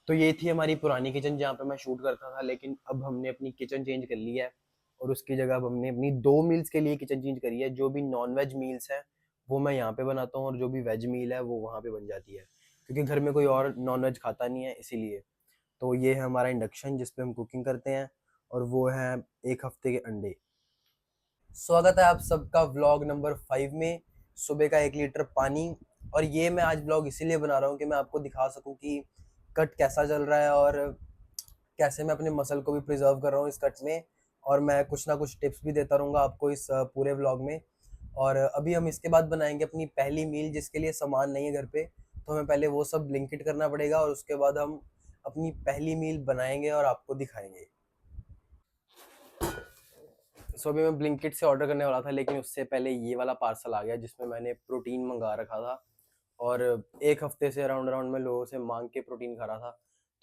तो ये थी हमारी पुरानी किचन जहाँ पे मैं शूट करता था, लेकिन अब हमने अपनी किचन चेंज कर ली है और उसकी जगह अब हमने अपनी 2 मील्स के लिए किचन चेंज करी है। जो भी नॉन-वेज मील्स हैं, वो मैं यहाँ पे बनाता हूँ और जो भी वेज मील है, वो वहाँ पे बन जाती है। क्योंकि घर में कोई और नॉन-वेज खाता नहीं है इसीलिए। तो ये है हमारा इंडक्शन जिस पे हम कुकिंग करते हैं और वो है 1 हफ्ते के अंडे। स्वागत है आप सबका व्लॉग नंबर 5 में। सुबह का 1 लीटर पानी। और ये मैं आज व्लॉग इसीलिए बना रहा हूँ कि मैं आपको दिखा सकूँ कि कट कैसा चल रहा है और कैसे मैं अपने मसल को भी प्रिजर्व कर रहा हूँ इस कट में। और मैं कुछ ना कुछ टिप्स भी देता रहूँगा आपको इस पूरे व्लॉग में। और अभी हम इसके बाद बनाएंगे अपनी पहली मील जिसके लिए सामान नहीं है घर पे, तो हमें पहले वो सब ब्लिंकिट करना पड़ेगा और उसके बाद हम अपनी पहली मील बनाएंगे और आपको दिखाएंगे। सो अभी मैं ब्लिंकिट से ऑर्डर करने वाला था, लेकिन उससे पहले ये वाला पार्सल आ गया जिसमें मैंने प्रोटीन मंगा रखा था और 1 हफ्ते से अराउंड अराउंड मैं लोगों से मांग के प्रोटीन खा रहा था।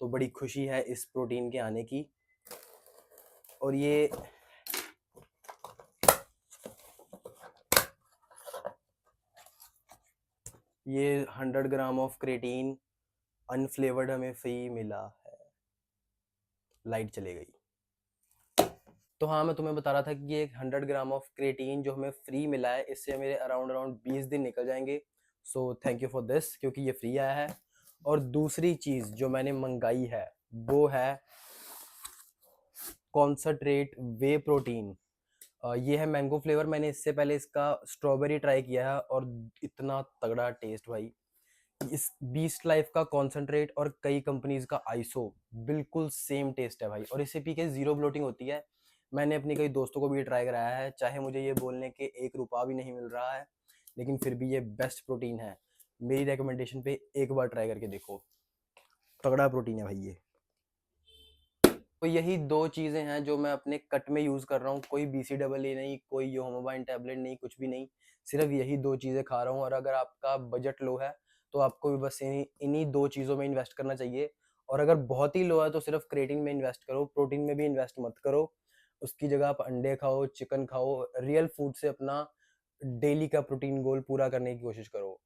तो बड़ी खुशी है इस प्रोटीन के आने की। और ये 100 ग्राम ऑफ क्रेटीन अनफ्लेवर्ड हमें फ्री मिला है। लाइट चले गई। तो हाँ, मैं तुम्हें बता रहा था कि ये 100 ग्राम ऑफ क्रेटीन जो हमें फ्री मिला है, इससे मेरे अराउंड अराउंड 20 दिन निकल जाएंगे। So thank you for this, क्योंकि ये फ्री आया है। और दूसरी चीज़ जो मैंने मंगाई है वो है कॉन्सनट्रेट वे प्रोटीन। ये है मैंगो फ्लेवर। मैंने इससे पहले इसका स्ट्रॉबेरी ट्राई किया है और इतना तगड़ा टेस्ट भाई। इस बीस्ट लाइफ का कॉन्सेंट्रेट और कई कंपनीज का आइसो बिल्कुल सेम टेस्ट है भाई, और इसे पी के जीरो ब्लोटिंग होती है। मैंने अपने कई दोस्तों को भी ट्राई कराया है, चाहे मुझे ये बोलने के 1 रुपया भी नहीं मिल रहा है, लेकिन फिर भी ये बेस्ट प्रोटीन है। मेरी रिकमेंडेशन पे एक बार ट्राई करके देखो, तगड़ा प्रोटीन है भाई ये। तो यही दो चीज़ें हैं जो मैं अपने कट में यूज़ कर रहा हूँ। कोई BCAA नहीं, कोई योमोबाइन टैबलेट नहीं, कुछ भी नहीं। सिर्फ यही दो चीज़ें खा रहा हूँ। और अगर आपका बजट लो है तो आपको भी बस इन्हीं दो चीज़ों में इन्वेस्ट करना चाहिए। और अगर बहुत ही लो है तो सिर्फ क्रेटिन में इन्वेस्ट करो, प्रोटीन में भी इन्वेस्ट मत करो। उसकी जगह आप अंडे खाओ, चिकन खाओ, रियल फूड से अपना डेली का प्रोटीन गोल पूरा करने की कोशिश करो।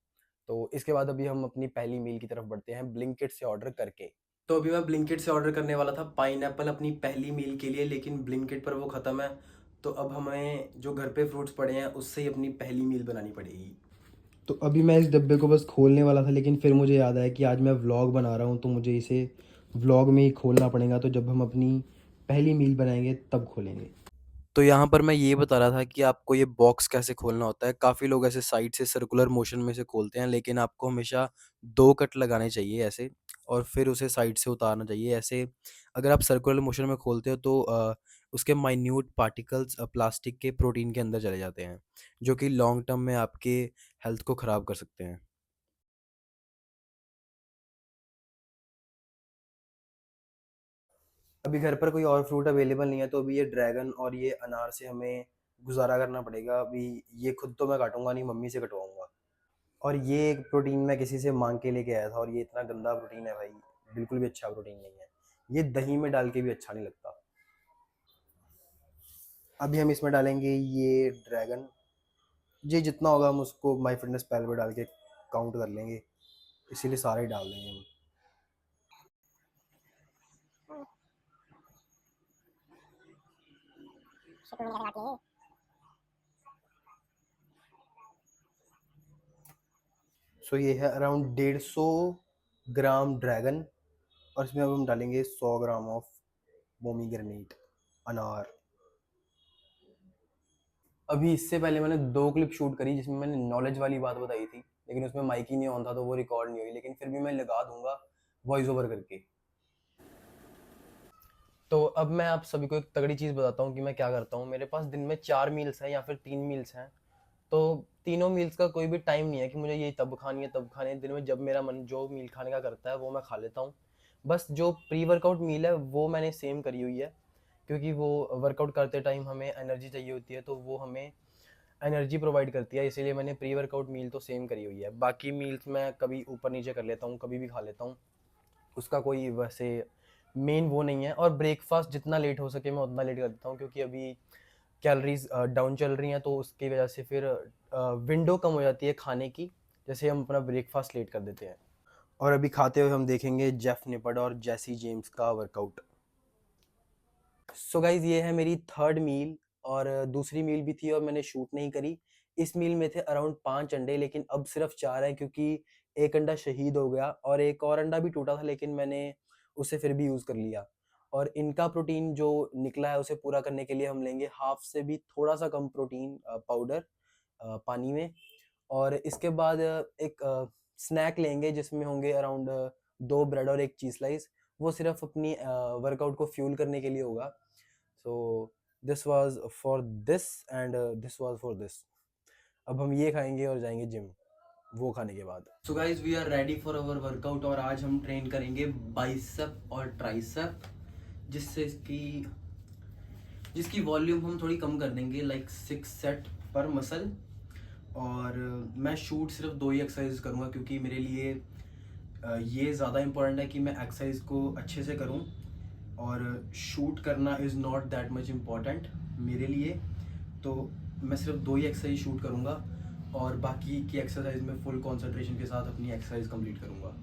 तो इसके बाद अभी हम अपनी पहली मील की तरफ बढ़ते हैं ब्लिंकिट से ऑर्डर करके। तो अभी मैं ब्लिंकिट से ऑर्डर करने वाला था पाइनएप्पल अपनी पहली मील के लिए, लेकिन ब्लिंकिट पर वो ख़त्म है। तो अब हमें जो घर पे फ्रूट्स पड़े हैं उससे ही अपनी पहली मील बनानी पड़ेगी। तो अभी मैं इस डब्बे को बस खोलने वाला था, लेकिन फिर मुझे याद आया कि आज मैं व्लॉग बना रहा हूँ तो मुझे इसे व्लॉग में ही खोलना पड़ेगा। तो जब हम अपनी पहली मील बनाएंगे तब खोलेंगे। तो यहाँ पर मैं ये बता रहा था कि आपको ये बॉक्स कैसे खोलना होता है। काफ़ी लोग ऐसे साइड से सर्कुलर मोशन में से खोलते हैं, लेकिन आपको हमेशा 2 कट लगाने चाहिए ऐसे, और फिर उसे साइड से उतारना चाहिए ऐसे। अगर आप सर्कुलर मोशन में खोलते हो तो उसके माइन्यूट पार्टिकल्स प्लास्टिक के प्रोटीन के अंदर चले जाते हैं, जो कि लॉन्ग टर्म में आपके हेल्थ को ख़राब कर सकते हैं। अभी घर पर कोई और फ्रूट अवेलेबल नहीं है, तो अभी ये ड्रैगन और ये अनार से हमें गुज़ारा करना पड़ेगा। अभी ये खुद तो मैं काटूँगा नहीं, मम्मी से कटवाऊँगा। और ये एक प्रोटीन मैं किसी से मांग के लेके आया था और ये इतना गंदा प्रोटीन है भाई, बिल्कुल भी अच्छा प्रोटीन नहीं है। ये दही में डाल के भी अच्छा नहीं लगता। अभी हम इसमें डालेंगे ये ड्रैगन। ये जितना होगा हम उसको माई फिटनेस पैल पे डाल के काउंट कर लेंगे, इसीलिए सारे ही डाल देंगे हम। सो ये है अराउंड 150 ग्राम ड्रैगन, और इसमें अब हम डालेंगे 100 ग्राम ऑफ पोमीग्रेनेट अनार। अभी इससे पहले मैंने 2 क्लिप शूट करी जिसमें मैंने नॉलेज वाली बात बताई थी, लेकिन उसमें माइक ही नहीं ऑन था तो वो रिकॉर्ड नहीं हुई, लेकिन फिर भी मैं लगा दूंगा वॉइस ओवर करके। तो अब मैं आप सभी को एक तगड़ी चीज़ बताता हूँ कि मैं क्या करता हूँ। मेरे पास दिन में 4 मील्स हैं या फिर 3 मील्स हैं। तो तीनों मील्स का कोई भी टाइम नहीं है कि मुझे ये तब खानी है तब खानी है। दिन में जब मेरा मन जो मील खाने का करता है वो मैं खा लेता हूँ। बस जो प्री वर्कआउट मील है वो मैंने सेम करी हुई है, क्योंकि वो वर्कआउट करते टाइम हमें एनर्जी चाहिए होती है, तो वो हमें एनर्जी प्रोवाइड करती है, इसीलिए मैंने प्री वर्कआउट मील तो सेम करी हुई है। बाकी मील्स मैं कभी ऊपर नीचे कर लेता हूँ, कभी भी खा लेता हूँ, उसका कोई वैसे मेन वो नहीं है। और ब्रेकफास्ट जितना लेट हो सके मैं उतना लेट कर देता हूँ, क्योंकि अभी कैलोरीज डाउन चल रही हैं, तो उसकी वजह से फिर विंडो कम हो जाती है खाने की, जैसे हम अपना ब्रेकफास्ट लेट कर देते हैं। और अभी खाते हुए हम देखेंगे जेफ निपट और जेसी जेम्स का वर्कआउट। सो गाइज ये है मेरी थर्ड मील, और दूसरी मील भी थी और मैंने शूट नहीं करी। इस मील में थे अराउंड 5 अंडे, लेकिन अब सिर्फ 4 हैं क्योंकि एक अंडा शहीद हो गया और एक और अंडा भी टूटा था, लेकिन मैंने उसे फिर भी यूज़ कर लिया। और इनका प्रोटीन जो निकला है उसे पूरा करने के लिए हम लेंगे हाफ से भी थोड़ा सा कम प्रोटीन पाउडर पानी में। और इसके बाद एक स्नैक लेंगे जिसमें होंगे अराउंड 2 ब्रेड और 1 चीज़ स्लाइस। वो सिर्फ अपनी वर्कआउट को फ्यूल करने के लिए होगा। So this was for this and this was for this. अब हम ये खाएंगे और जाएंगे जिम वो खाने के बाद। So guys we are ready for our workout, और आज हम ट्रेन करेंगे बाइसेप और ट्राइसेप, जिससे जिसकी वॉल्यूम हम थोड़ी कम कर देंगे, लाइक 6 सेट पर मसल। और मैं शूट सिर्फ 2 ही एक्सरसाइज करूँगा क्योंकि मेरे लिए ये ज़्यादा इम्पोर्टेंट है कि मैं एक्सरसाइज को अच्छे से करूँ, और शूट करना is not that much important मेरे लिए। तो मैं सिर्फ 2 ही एक्सरसाइज शूट करूँगा और बाकी की एक्सरसाइज में फुल कंसंट्रेशन के साथ अपनी एक्सरसाइज कंप्लीट करूँगा।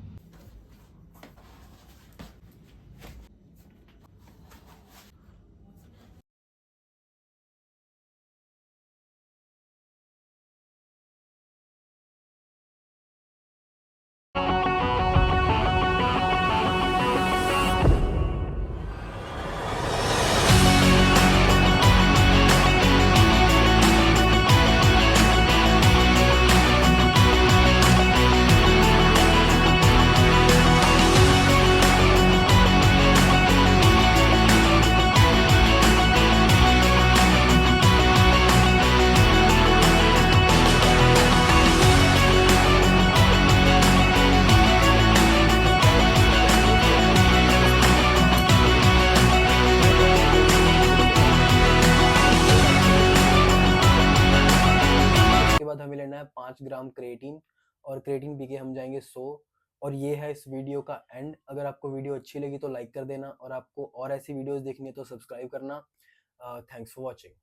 उसके बाद हमें लेना है 5 ग्राम क्रेटीन, और क्रेटीन पी के हम जाएंगे 100। और ये है इस वीडियो का एंड। अगर आपको वीडियो अच्छी लगी तो लाइक कर देना, और आपको और ऐसी वीडियोस देखनी है तो सब्सक्राइब करना। Thanks for watching.